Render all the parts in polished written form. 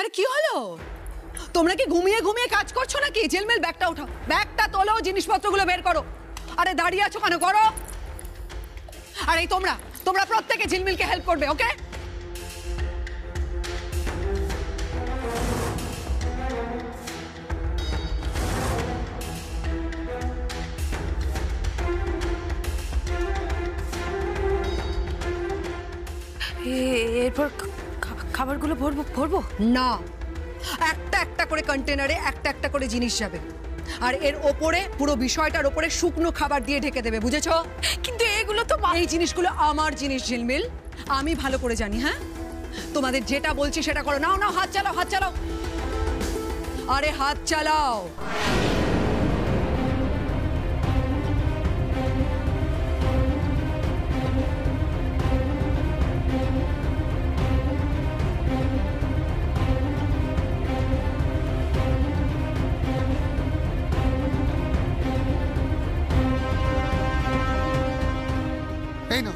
আরে কি হলো? তোমরা কি ঘুমিয়ে ঘুমিয়ে কাজ করছো নাকি? ঝিলমিল ব্যাগটা উঠাও, ব্যাগটা তোলো, জিনিসপত্রগুলো বের করো। আরে দাঁড়িয়ে আছো কেন? করো। আর এই তোমরা তোমরা প্রত্যেকে ঝিলমিলকে হেল্প করবে, ওকে? এরপর খাবারগুলো ভরবো না, একটা একটা করে কন্টেনারে একটা একটা করে জিনিস যাবে, আর এর ওপরে পুরো বিষয়টার ওপরে শুকনো খাবার দিয়ে ঢেকে দেবে, বুঝেছো? কিন্তু এগুলো তো এই জিনিসগুলো আমার জিনিস ঝিলমিল, আমি ভালো করে জানি। হ্যাঁ, তোমাদের যেটা বলছি সেটা করো। নাও নাও, হাত চালাও, হাত চালাও। আরে হাত চালাও। এই না,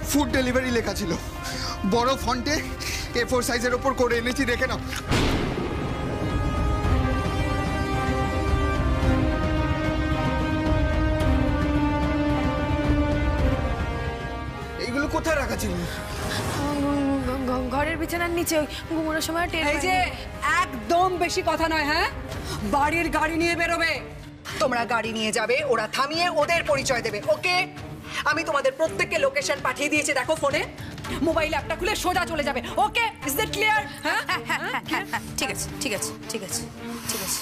ফুড ডেলিভারি লেখা ছিল বড় ফন্টে, A4 সাইজের ওপর করে এনেছি, দেখে নাও। এইগুলো কোথায় রাখা ছিল? ঘরের বিছানার নিচে, ঘুমানোর সময় টের এই যে একদম বেশি কথা নয়। হ্যাঁ, বাড়ির গাড়ি নিয়ে বেরোবে, তোমরা গাড়ি নিয়ে যাবে, ওরা থামিয়ে ওদের পরিচয় দেবে, ওকে? আমি তোমাদের প্রত্যেককে লোকেশন পাঠিয়ে দিয়েছি, দেখো ফোনে। মোবাইল অ্যাপটা খুলে সোজা চলে যাবে, ওকে? Is that clear? হ্যাঁ, ঠিক আছে ঠিক আছে ঠিক আছে ঠিক আছে।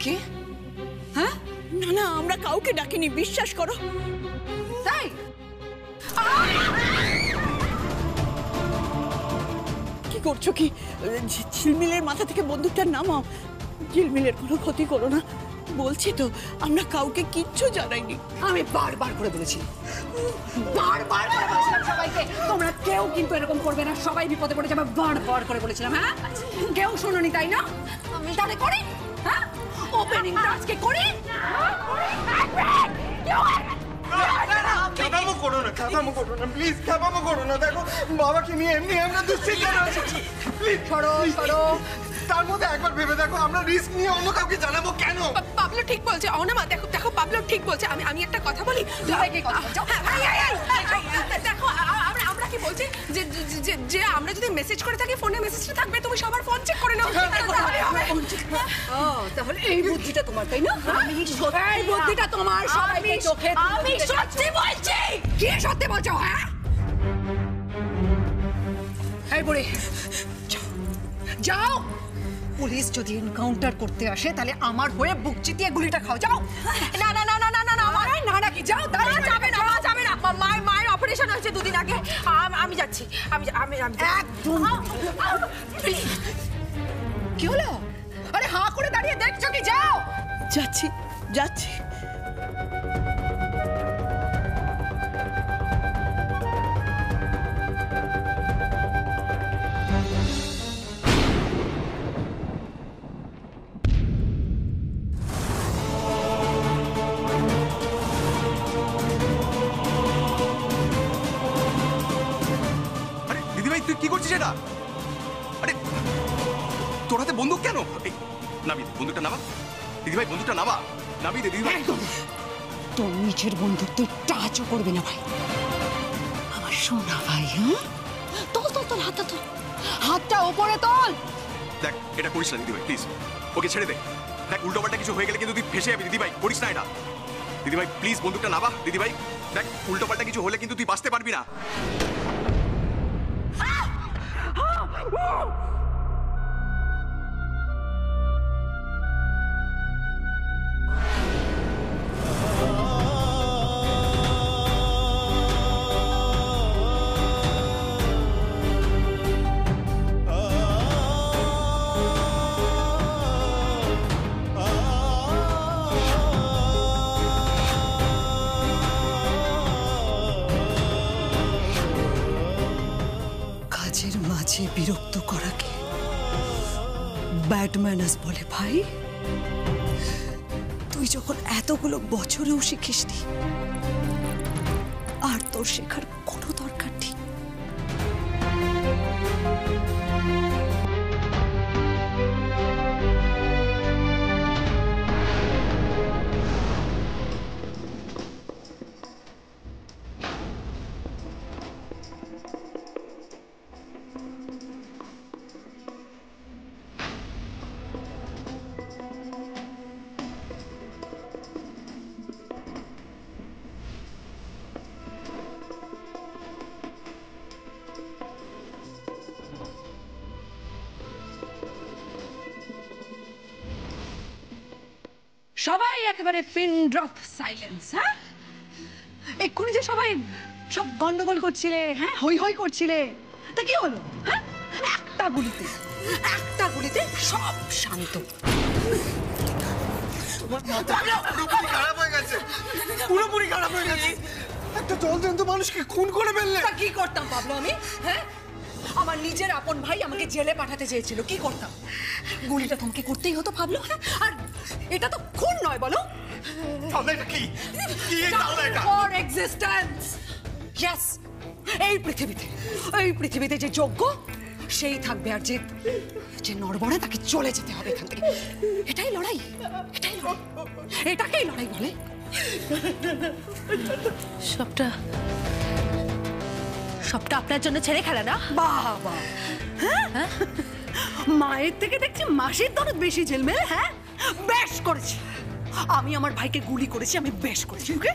কি? হ্যাঁ, না না, আমরা কাউকে ডাকিনি, বিশ্বাস করো। তাই? কি করছো কি? ঝিলমিলের মাথা থেকে বন্দুকটা নামাও। ঝিলমিলের কোনো ক্ষতি করো না, বলছি তো আমরা কাউকে কিচ্ছু জানাইনি। আমি বারবার করে বলেছি, বারবার করে বলেছিলাম সবাইকে, তোমরা কেউ কিন্তু এরকম করবে না, সবাই বিপদে পড়ে যাবে, বারবার করে বলেছিলাম। হ্যাঁ, কেউ শোনোনি তাই না? তাহলে করি, হ্যাঁ, ওপেনিংটা আজকে করি। খাবামো করো না, খাবামো করো না, প্লিজ খাবামো করো না। দেখো বাবাকে নিয়ে এমনি আমরা দুশ্চিন্তায় আছি। প্লিজ সরো সরো। তার মধ্যে একবার ভেবে দেখো, আমরা রিস্ক নিয়ে অন্য কাউকে জানাবো কেন? পাবলো ঠিক বলছে, অনামা দেখো দেখো, পাবলো ঠিক বলছে। আমি একটা কথা বলি, সবাইকে কথা বলছো। দেখো আমরা কি বলছি যে যে যে আমরা যদি মেসেজ করে থাকি, ফোনে মেসেজটা থাকবে, তুমি সবার ফোন চেক করে নাও। তাহলে এই বুদ্ধিটা তোমার, তাই না? এই বুদ্ধিটা তোমার, সবাইকে চোখে। আমি সত্যি বলছি। কি সত্যি বলছো? হ্যাঁ, এই বুড়ি যাও, পুলিশ যদি এনকাউন্টার করতে আসে তাহলে আমার হয়ে বুক চিতিয়ে গুলিটা খাও। যাও। না না না না না না না, আমার না নাকি? যাও। না, যাবে না, মা যাবে না। মায়ের অপারেশন হয়েছে 2 দিন আগে। আমি যাচ্ছি, আমি একদম। কি হলো? আরে হাঁ করে দাঁড়িয়ে দেখছো কি? যাও। যাচ্ছি যাচ্ছি। আরে দিদিভাই, তুই কি করছিস এটা? আরে তোর হাতে বন্দুক কেন? নাবি বন্দুকটা নামা। দিদিভাই বন্দুকটা নামা। নাবি দে দিদিভাই। একদম। তোর নিচের বন্দুক তুই টাচও করবি না ভাই, আমার সোনা ভাই। হ্যাঁ, তোল তোল তোল, হাতটা তোল, হাতটা ওপরে তোল। দেখ, এটা করিস না দিদিভাই, প্লিজ ওকে ছেড়ে দে। দেখ, উল্টোপাল্টা কিছু হয়ে গেলে কিন্তু তুই ফেসে যাবি। দিদিভাই করিস না এটা। দিদিভাই প্লিজ বন্দুকটা নামা। দিদিভাই দেখ, উল্টোপাল্টা কিছু হলে কিন্তু তুই বাঁচতে পারবি না। মাঝে বিরক্ত করাকে ব্যাড ম্যানার্স বলে ভাই। তুই তুই যখন এতগুলো বছরেও শিখিসনি, আর তোর শেখার কোনো দরকার নেই। সবাই একেবারে পিন ড্রপ সাইলেন্স। হ্যাঁ, এক্ষুনি যে সবাই সব গন্ডগোল করছিলে, হ্যাঁ হই হই করছিলে, তা কি হলো? হ্যাঁ, একটা গুলিতে সব শান্ত। পুরোপুরি খারাপ হয়ে গেছে, পুরোপুরি খারাপ হয়ে গেছে। একটা জলজন্ত মানুষকে খুন করে ফেললে। তা কি করতাম পাবলো আমি? হ্যাঁ, আমার নিজের আপন ভাই আমাকে জেলে পাঠাতে চেয়েছিল, কি করতাম? গুলিটা তোমাকে করতেই হতো ভাবলো। হ্যাঁ, আর এটা তো খুন নয়, বলো? তাহলে এটা কি? কি তাহলে এটা? For existence. ইয়েস, এই পৃথিবীতে যে যোগ্য সেই থাকবে, আর যে নড়বড়ে তাকে চলে যেতে হবে এখান থেকে। এটাই লড়াই, এটাকেই লড়াই বলে। সবটা আপনার জন্য ছেড়ে খেলা না? বাবা, হ্যাঁ, মায়ের থেকে দেখছি মাসির দরদ বেশি ঝিলমিল। হ্যাঁ, বেশ করেছি আমি, আমার ভাইকে গুলি করেছি, আমি বেশ করেছি। ওকে,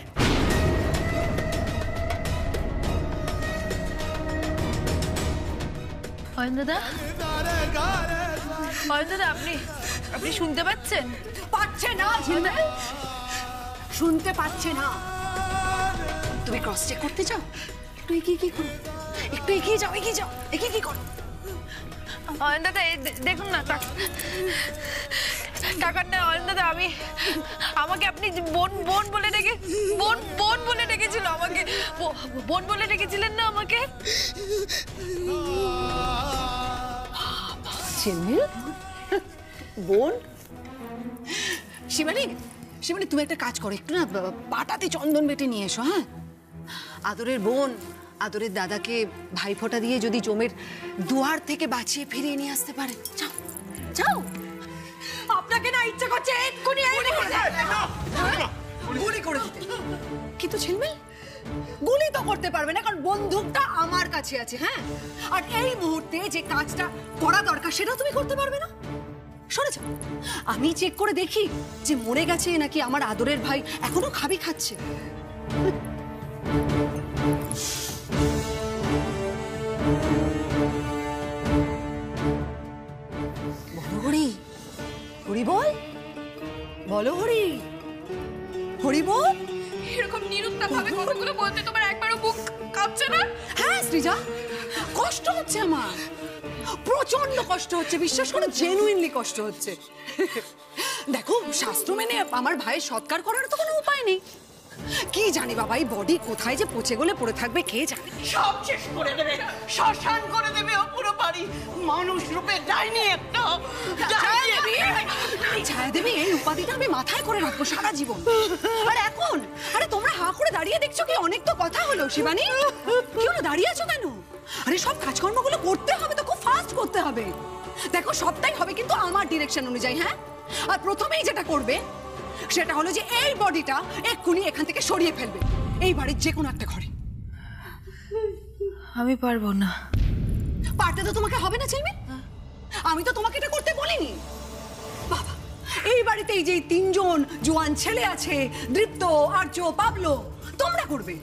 অয়ন দাদা, আপনি শুনতে পাচ্ছেন? পাচ্ছে না ঝিলমিল, শুনতে পাচ্ছে না। তুমি ক্রস চেক করতে চাও? একটু এগিয়ে করো, একটু এগিয়ে যাও, এগিয়ে করো। অয়ন দাদা, দেখুন না টাকার না। অয়ন দাদা, আমাকে আপনি বোন বলে ডেকেছিল, আমাকে বোন বলে ডেকেছিলেন না আমাকে? ঝিলমিল, বোন? শিবানী, তুমি একটা কাজ করো, একটু না পাটাতে চন্দন বেটে নিয়ে এসো। হ্যাঁ, আদরের বোন, আদরের দাদাকে ভাইফোঁটা দিয়ে যদি জমের দুয়ার থেকে বাঁচিয়ে ফিরিয়ে নিয়ে আসতে পারে। যাও। আপনাকে না ইচ্ছা করছে এক্ষুনি গুলি করে দিতে, কিন্তু ঝিলমিল গুলি তো করতে পারবে না, কারণ বন্দুকটা আমার কাছে আছে। হ্যাঁ, আর এই মুহূর্তে যে কাজটা করা দরকার সেটাও তুমি করতে পারবে না। সরে যাও, আমি চেক করে দেখি যে মরে গেছে নাকি আমার আদরের ভাই এখনো খাচ্ছে। বলো হরি, হরি বল, বলো হরি, হরি বল। এরকম নিরুত্তর ভাবে কথাগুলো বলতে তোমার একবারও বুক কাঁপছে না? হ্যাঁ সৃজা, কষ্ট হচ্ছে আমার, প্রচন্ড কষ্ট হচ্ছে, বিশ্বাস করো, জেনুইনলি কষ্ট হচ্ছে। দেখো, শাস্ত্র মেনে আমার ভাইয়ের সৎকার করার তো কোনো উপায় নেই। কি জানি বাবা, এই বডি কোথায় যে পচে গলে পড়ে থাকবে কে জানে। সব শেষ করে দেবে, শ্মশান করে দেবে ও পুরো বাড়ি। মানুষ রূপে ডাইনি একটা। ছায়া দেবী, এই উপাধিটা আমি মাথায় করে রাখবো সারা জীবন। আর এখন আরে তোমরা হাঁ করে দাঁড়িয়ে দেখছো কি? অনেক তো কথা হলো। শিবানী, কি হলো, দাঁড়িয়ে আছো কেন? আরে সব কাজকর্মগুলো করতে হবে তো, খুব ফাস্ট করতে হবে। দেখো, সবটাই হবে কিন্তু আমার ডিরেকশন অনুযায়ী। হ্যাঁ, আর প্রথমেই যেটা করবে সেটা হলো যে এই বডিটা এক্ষুনি এখান থেকে সরিয়ে ফেলবে, এই বাড়ির যে কোনো একটা ঘরে। আমি পারবো না। পারতে তো তোমাকে হবে না ঝিলমিল, আমি তো তোমাকে এটা করতে বলিনি। বাবা, এই বাড়িতে এই যে তিনজন জোয়ান ছেলে আছে, দৃপ্ত, আর্য, পাবলো, তোমরা করবে।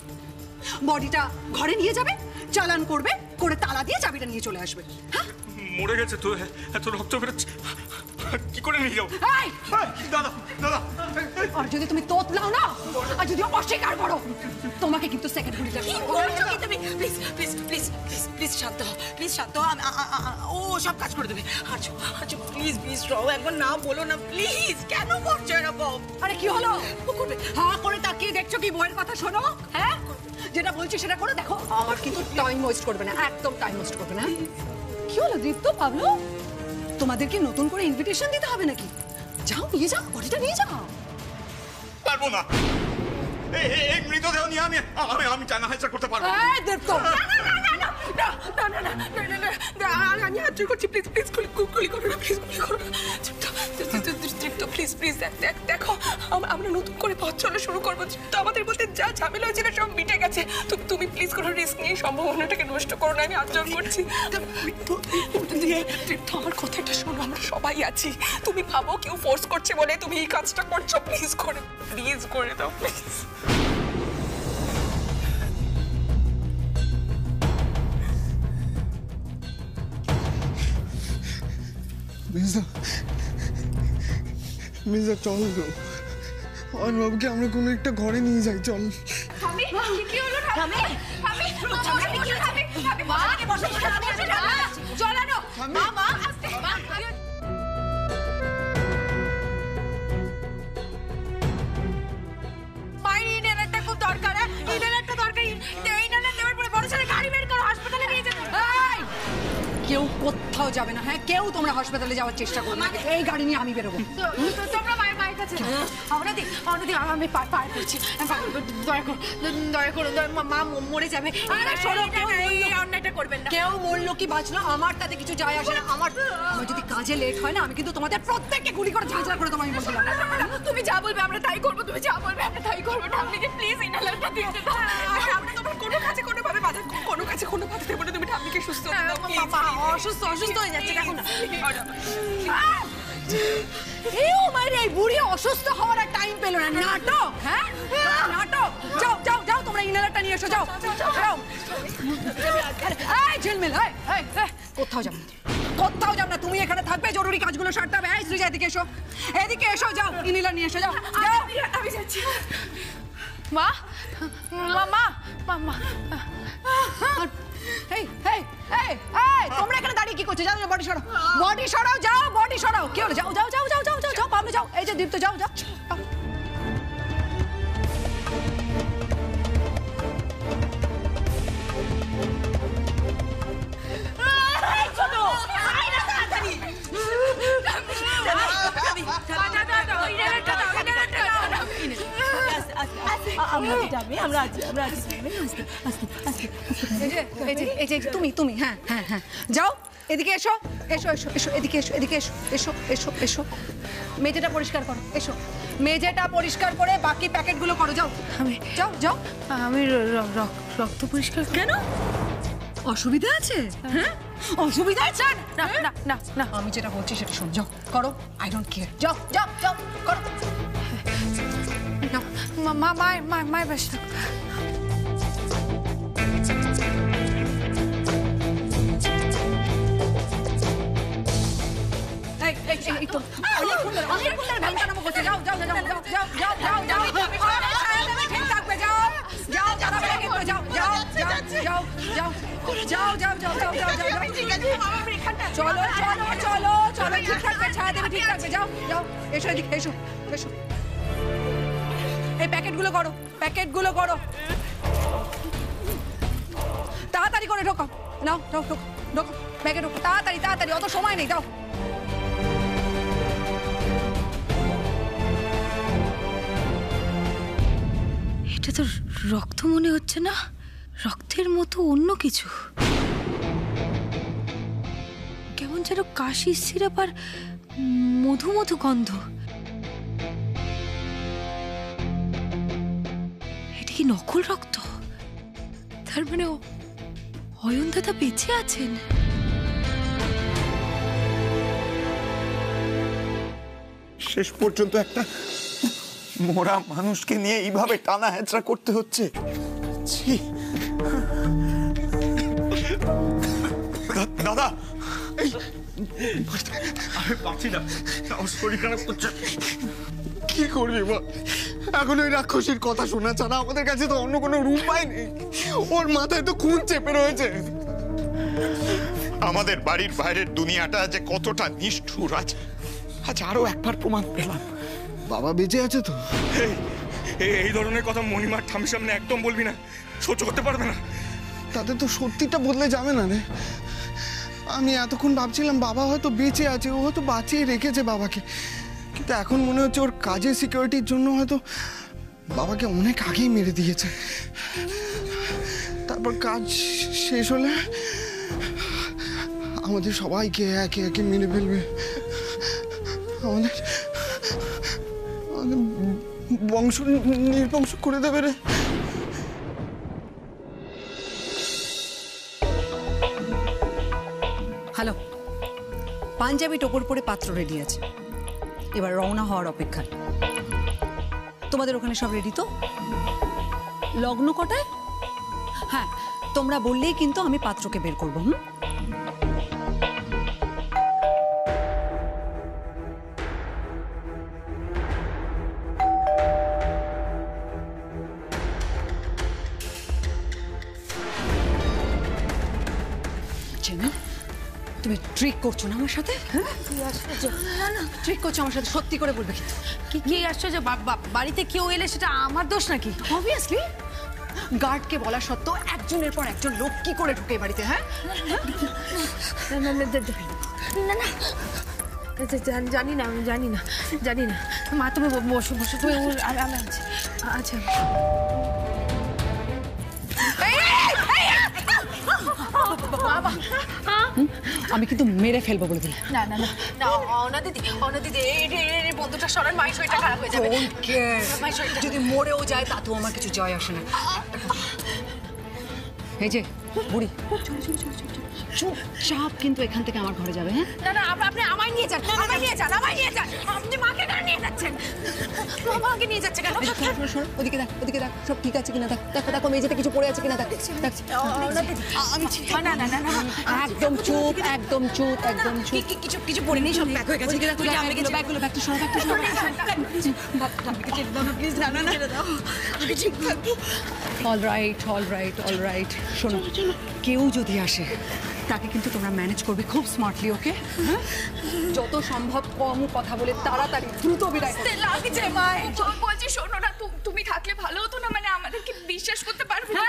বডিটা ঘরে নিয়ে যাবে, চালান করবে, করে তালা দিয়ে চাবিটা নিয়ে চলে আসবে। হ্যাঁ, মরে গেছে তো, এত রক্ত বেরোচ্ছে, কি করে নিয়ে যাও? এই, দাদা, আর যদি তুমি তোতলাও না, আর যদি অস্বীকার করো, তোমাকে কিন্তু সেকেন্ড গুলিটা তুমি please please please please please শান্ত হও, প্লিজ শান্ত হও। ও সব কাজ করে দেবে। আচ্ছা আচ্ছা, প্লিজ প্লিজ রও, একবার না বলো না প্লিজ। কেন করছো এরকম? আরে কি হলো? হ্যাঁ করে তাকিয়ে দেখছো কি? বইয়ের কথা শোনো। হ্যাঁ, যেটা বলছি সেটা করে দেখো। আমার কিন্তু টাইম ওয়েস্ট করবে না, একদম টাইম ওয়েস্ট করবে না। কি হলো দীপ্ত, পাবলো, তোমাদেরকে নতুন করে ইনভিটেশন দিতে হবে নাকি? যাও, নিয়ে যাও, বডিটা নিয়ে যাও। পারবো না। এই মৃতদেহ নিয়ে আমি টানা হেঁচড়া করতে পারবো না। দীপ্ত, আমি হাত জোর করছি, প্লিজ প্লিজ গুলি করো না, প্লিজ গুলি করো না। প্লিজ প্লিজ দেখো, আমরা নতুন করে পথ চলা শুরু করবো। তো আমাদের মধ্যে যা ঝামেলা হয়েছিল সব মিটে গেছে। তুমি প্লিজ কোনো রিস্ক নিয়ে সম্ভাবনাটাকে নষ্ট করো না, আমি হাত জোর করছি। আমার কথাটা শোনো, আমরা সবাই আছি। তুমি ভাবো কেউ ফোর্স করছে বলে তুমি এই কাজটা করছো। প্লিজ করে দাও প্লিজ। মির্জা চল গো, অয়নবাবুকে আমরা কোনো একটা ঘরে নিয়ে যাই, চল। খুব দরকার, ইনহেলারটা দরকার। ইনহেলার দেওয়ার পরে বড় ছেলে গাড়ি বের করো, হাসপাতালে নিয়ে যেতে। কেউ কোথাও যাবে না, হ্যাঁ? কেউ তোমরা হাসপাতালে যাওয়ার চেষ্টা করো না, এই গাড়ি নিয়ে আমি বেরোবো। তোমরা মায়ের কাছে আমি পায়ে পড়ছি, দয়া করো, মা মরে যাবে। অন্যায়টা করবেন না। কেউ মরলো কি বাঁচলো আমার তাতে কিছু যায় আসে না। আমার যদি কাজে লেট হয় না, আমি কিন্তু তোমাদের প্রত্যেককে গুলি করে ঝাঁঝরা করে তোমায় বলছিলাম। তুমি যা বলবে আমরা তাই করবো, তুমি যা বলবে আমরা তাই করবো। ঠাম্মিকে প্লিজ ইনহেলারটা দিয়ে দাও। আমরা তোমার কোনো কাছে কোনোভাবে বাধা, কোনো কাছে কোনো বাধা দেবো না। তুমি ঠাম্মিকে সুস্থ করে দাও। অসুস্থ হয়ে যাচ্ছে, দেখো না। এই বুড়ি অসুস্থ হওয়ার আর টাইম পেলো না। নাটক, হ্যাঁ নাটক। যাও যাও যাও, তোমরা ইনহেলারটা নিয়ে এসো, যাও যাও। এই ঝিলমিল, কোথাও যাবে না, কোথাও যাবে না। তুমি এখানে থাকবে, জরুরি কাজগুলো সারতে হবে। এই সৃজা, এদিকে এসো, এদিকে এসো, যাও ইনহেলার নিয়ে এসো, যাও যাও। আমি যাচ্ছি। মা তোমরা এখানে দাঁড়িয়ে কি করছো? যাও বডি সরাও, বডি সরাও, যাও বডি সরাও। কি হলো? যাও যাও যাও যাও যাও যাও পাবলো, যাও। এই যে দীপ্ত, যাও যাও। তুমি হ্যাঁ হ্যাঁ হ্যাঁ, যাও এদিকে এসো, এসো এসো এসো, এদিকে এসো, এদিকে এসো, এসো এসো এসো। মেঝেটা পরিষ্কার করো, এসো। মেঝেটা পরিষ্কার করে বাকি প্যাকেটগুলো করো, যাও। আমি যাও যাও। আমি রক্ত পরিষ্কার কেন? অসুবিধা আছে? হ্যাঁ অসুবিধা আছে? না না না না, আমি যেটা বলছি সেটা শোন, যাও করো। আই ডোন্ট কেয়ার, যাও যাও যাও করো। মায়ের বাস। চলো চলো চলো চলো, ঠিক থাকবে, ছায়া দেবে, ঠিক থাকবে, যাও যাও। এসো এদিকে, এসো এসো। এই প্যাকেটগুলো করো, প্যাকেটগুলো করো, তাড়াতাড়ি করে ঢোকাও। নাও ঢোকো ঢোকো, ব্যাগে ঢোকো, তাড়াতাড়ি তাড়াতাড়ি, অত সময় নেই, দাও। এটা তো রক্ত মনে হচ্ছে না, রক্তের মতো অন্য কিছু। কেমন যেন কাশির সিরাপ আর মধু মধু গন্ধ। এটা কি নকল রক্ত? তার মানে অয়ন দাদা বেঁচে আছেন। শেষ পর্যন্ত একটা মরা মানুষকে নিয়ে এইভাবে টানা হেঁচড়া করতে হচ্ছে। দাদা, আমি পাচ্ছি না, আমার শরীর খারাপ করছে। কি করবি বল? এখন ওই রাক্ষসীর কথা শোনা ছাড়া আমাদের কাছে তো অন্য কোনো উপায় নেই। ওর মাথায় তো খুন চেপে রয়েছে। আমাদের বাড়ির বাইরের দুনিয়াটা যে কতটা নিষ্ঠুর আছে আজ আরো একবার প্রমাণ পেলাম। বাবা বেঁচে আছে তো? এই ধরনের কথা মণিমার ঠামের সামনে একদম বলবি না, সহ্য করতে পারবে না। তাতে তো সত্যিটা বদলে যাবে না রে। আমি এতক্ষণ ভাবছিলাম বাবা হয়তো বেঁচে আছে, ও হয়তো বাঁচিয়ে রেখেছে বাবাকে, কিন্তু এখন মনে হচ্ছে ওর কাজের সিকিউরিটির জন্য হয়তো বাবাকে অনেক আগেই মেরে দিয়েছে। তারপর কাজ শেষ হলে আমাদের সবাইকে একে একে মেরে ফেলবে। আমাদের বংশ নির্বংশ করে দেবে রে। হ্যালো, পাঞ্জাবি টোপর পরে পাত্র রেডি আছে, এবার রওনা হওয়ার অপেক্ষায়। তোমাদের ওখানে সব রেডি তো? লগ্ন কটায়? হ্যাঁ, তোমরা বললেই কিন্তু আমি পাত্রকে বের করবো। তুমি ট্রিক করছো না আমার সাথে? হ্যাঁ, না না, ট্রিক করছো আমার সাথে, সত্যি করে বলবে কিন্তু। কি আশ্চর্য, বাড়িতে কেউ এলে সেটা আমার দোষ নাকি? অবভিয়াসলি গার্ডকে বলা সত্ত্বেও একজনের পর একজন লোক কি করে ঢুকে বাড়িতে? হ্যাঁ, না জানি না, আমি জানি না। মা তুমি বসো, তুমি আমি আছি। আচ্ছা, আমি কিন্তু মেরে ফেলবো বলে দিলাম। না না না, অনাদিদি এই বন্ধুটা সরান, মায়ের শরীরটা খারাপ হয়ে যাবে। যদি মরেও যায় তাতেও আমার কিছু জয় আসে না। এই যে বুড়ি, চুপচাপ কিন্তু এখান থেকে আমার ঘরে যাবে। হ্যাঁ, না না, আপনি আমায় নিয়ে যান, আমায় নিয়ে যান। আপনি মাকে কেন নিয়ে যাচ্ছেন? মাকে নিয়ে যাচ্ছে কেন? ওদিকে দেখ, সব ঠিক আছে কিনা দেখ। দেখো মেঝেতে কিছু পড়ে আছে কিনা দেখ। আমি না না না না, একদম চুপ, একদম চুপ। কিছু পড়ে নেই, সব ব্যাগ হয়ে গেছে। ব্যাগগুলো সব প্লিজ। না অল রাইট। শোনো, কেউ যদি আসে তাকে কিন্তু তোমরা ম্যানেজ করবে খুব স্মার্টলি, ওকে? যত সম্ভব কম কথা বলে তাড়াতাড়ি দ্রুত বিদায় করো। লাগছে মায়, বলছি শোনো না, তুমি থাকলে ভালো হতো না, মানে আমাদেরকে বিশ্বাস করতে পারবে না।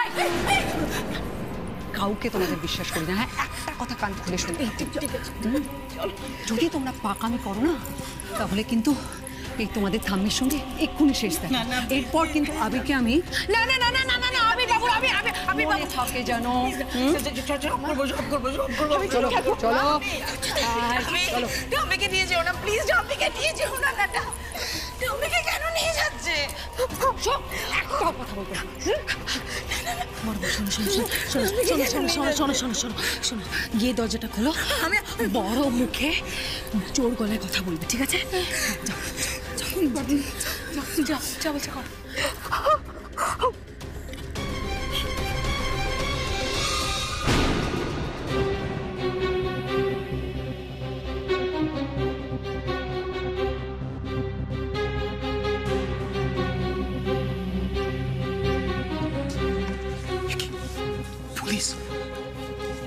কাউকে তোমাদের বিশ্বাস করি না। হ্যাঁ, একটা কথা কান খুলে শুনতে। ঠিক আছে, যদি তোমরা পাকামি করো না তাহলে কিন্তু এই তোমাদের থাম্মির সঙ্গে এক্ষুনি শেষ দেখা। এরপর কিন্তু আবিরকে আমি না না না না না না, আবির বাবু, আবির বাবু থাকে জানো। চলো চলো, আমাকে নিয়ে যেও না প্লিজ, আমাকে নিয়ে যেও না। আমাকে কেন নিয়ে যাচ্ছে? একটা কথা বলবো না। শোনো, গিয়ে দরজাটা খোলো, আমি বড় মুখে জোর গলায় কথা বলবে, ঠিক আছে? যা বলছে কর।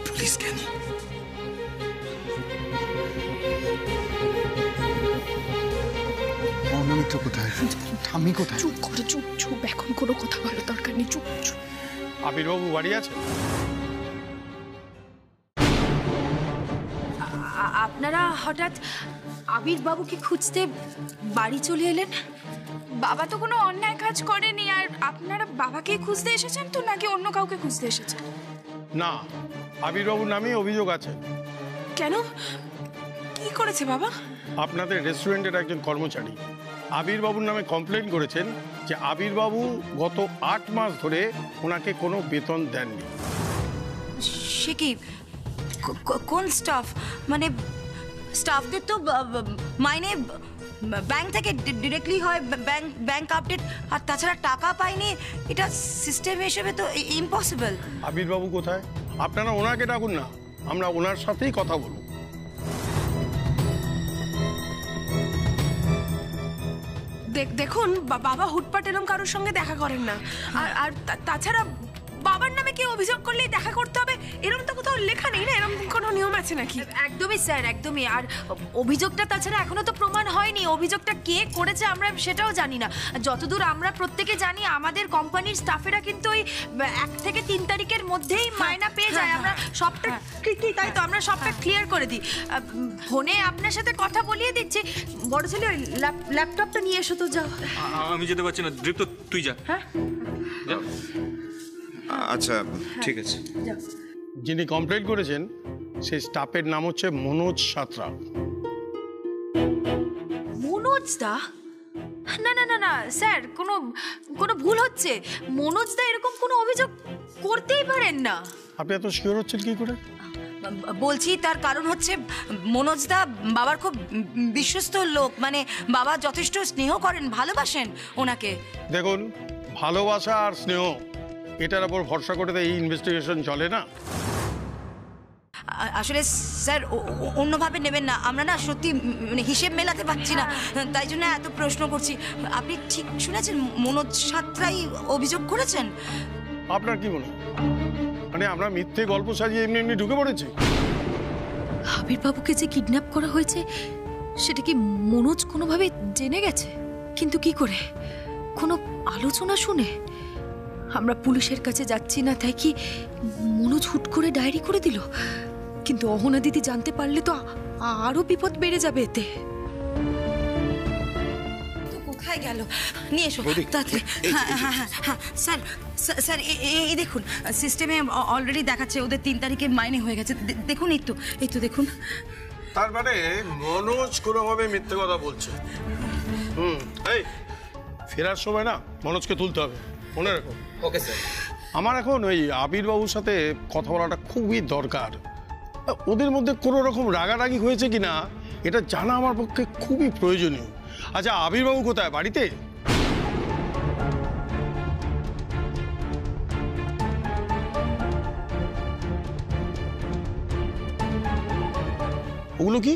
পুলিশ কেন? অনামিত্র কোথায়? ঠাম্মি কোথায়? চুপ করো, চুপ, এখন কোনো কথা বলার দরকার নেই, চুপ। আবিরবাবু বাড়ি আছে? আপনারা হঠাৎ আবির বাবুকে খুঁজতে বাড়ি চলে এলেন? বাবা তো কোনো অন্যায় কাজ করেনি, আর আপনারা বাবাকে খুঁজতে এসেছেন তো, নাকি অন্য কাউকে খুঁজতে এসেছেন? না, আবিরবাবুর নামে অভিযোগ আছে। কেন, কি করেছে বাবা? আপনাদের রেস্টুরেন্টের একজন কর্মচারী আবিরবাবুর নামে কমপ্লেন করেছেন যে আবিরবাবু গত 8 মাস ধরে ওনাকে কোনো বেতন দেননি। সে কি, কোন স্টাফ? মানে স্টাফদের তো মাইনে ব্যাংক থেকে ডিরেক্টলি হয়, ব্যাংক আপডেট, আর তাছাড়া টাকা পাইনি, এটা সিস্টেম হিসেবে তো ইম্পসিবল। আবিরবাবু কোথায়? আপনারা ওনাকে ডাকুন না, আমরা ওনার সাথেই কথা বলব। দেখুন, বাবা হুটপাট এরকম কারোর সঙ্গে দেখা করেন না, আর তাছাড়া বাবার নামে কেউ অভিযোগ করলেই দেখা করতে হবে এরকম তো কোথাও লেখা নেই না, এরকম কোনো নিয়ম আছে নাকি? একদমই স্যার, একদমই। আর অভিযোগটা তাছাড়া এখনো তো প্রমাণ হয়নি, অভিযোগটা কে করেছে আমরা সেটাও জানি না। যতদূর আমরা প্রত্যেকে জানি আমাদের কোম্পানির স্টাফেরা কিন্তু ওই 1 থেকে 3 তারিখের মধ্যেই মায়না পেয়ে যায়। আমরা সবটা কি তাই তো আমরা সবটা ক্লিয়ার করে দিই। ফোনে আপনার সাথে কথা বলিয়ে দিচ্ছি। বড় ছেলে ওই ল্যাপটপটা নিয়ে এসো তো, যাও। আমি যেতে পারছি না, দীপ্ত তুই যা। হ্যাঁ আচ্ছা ঠিক আছে। যিনি কমপ্লেন করেছেন সেই স্টাফের নাম হচ্ছে মনোজ সাঁতরা। মনোজ দা? না না না না স্যার, কোনো কোনো ভুল হচ্ছে। মনোজ দা এরকম কোনো অভিযোগ করতেই পারেন না। আপনি এত শিওর হচ্ছেন কি করে? বলছি তার কারণ হচ্ছে মনোজ দা বাবার খুব বিশ্বস্ত লোক, মানে বাবা যথেষ্ট স্নেহ করেন, ভালোবাসেন ওনাকে। দেখুন, ভালোবাসা আর স্নেহ এটার উপর ভরসা করে তো এই ইনভেস্টিগেশন চলে না। আসলে স্যার অন্যভাবে নেবেন না, আমরা না সত্যি মানে হিসেব মেলাতে পারছি না, তাই জন্য এত প্রশ্ন করছি। আপনি ঠিক শুনেছেন, মনোজ সাঁতরাই অভিযোগ করেছেন? আপনার কি মনে হয়, মানে আমরা মিথ্যে গল্প সাজিয়ে এমনি এমনি ঢুকে পড়েছি? আবির বাবুকে যে কিডন্যাপ করা হয়েছে সেটা কি মনোজ কোনোভাবে জেনে গেছে? কিন্তু কি করে? কোনো আলোচনা শুনে? আমরা পুলিশের কাছে যাচ্ছি না তাই কি মনোজ হুট করে ডায়েরি করে দিল? কিন্তু অহনা দিদি জানতে পারলে তো আরো বিপদ বেড়ে যাবে এতে। কোথায় গেল? নিয়ে এসো তাড়াতাড়ি। হ্যাঁ হ্যাঁ হ্যাঁ হ্যাঁ স্যার, স্যার এই দেখুন সিস্টেমে অলরেডি দেখাচ্ছে ওদের 3 তারিখে মাইনে হয়ে গেছে। দেখুন এই তো দেখুন। তার মানে মনোজ কোনোভাবে মিথ্যে কথা বলছে। এই ফেরার সময় না মনোজকে তুলতে হবে, মনে রাখো। Okay sir. আমার এখন ওই আবির বাবুর সাথে কথা বলাটা খুবই দরকার। ওদের মধ্যে কোনো রকম রাগারাগি হয়েছে কিনা এটা জানা আমার পক্ষে খুবই প্রয়োজনীয়। আচ্ছা, আবির বাবু কোথায়? বাড়িতে? ওগুলো কি?